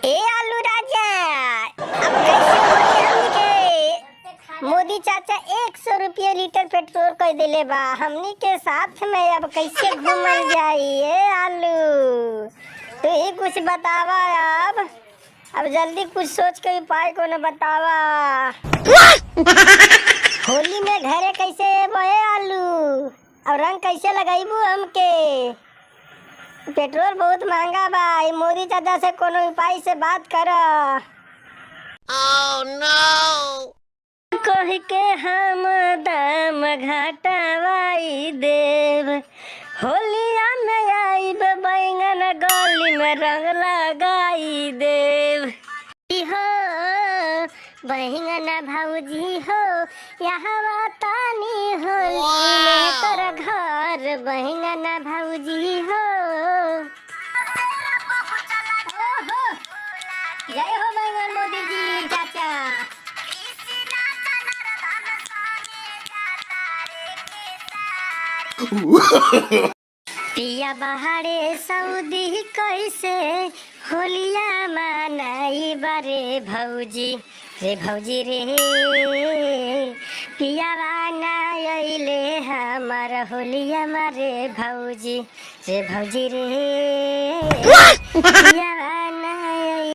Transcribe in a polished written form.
ए आलू राजा, अब कैसे होई हमनी के? मोदी चाचा 100 रुपये लीटर पेट्रोल कर दिले बा, हमनी के साथ में अब कैसे घूमल जाई? ए आलू, तू ही कुछ बतावा। अब जल्दी कुछ सोच के उपाय को न बतावा। होली में घरे कैसे बहे आलू, अब रंग कैसे लगाईबू हमके? पेट्रोल बहुत महंगा बा, ई मोदी चाचा से कोनो उपाय से बात कर। Oh no! कह के हम दाम घटावाई देव, होलिया में आईब बैंगन गली में रंग लगाई देव। हो बैंगन भौजी हो, यहाँ तानी होली में कर घर बैंगन भौजी हो। जय हो बैंगन मोदी जी चाचा। पिया बहारे सऊदी कैसे होलिया मनाई बरे भौजी रे, भौजी रे पिया बनाइले हमार होलिया मारे भौजी रे, भौजी रे पिया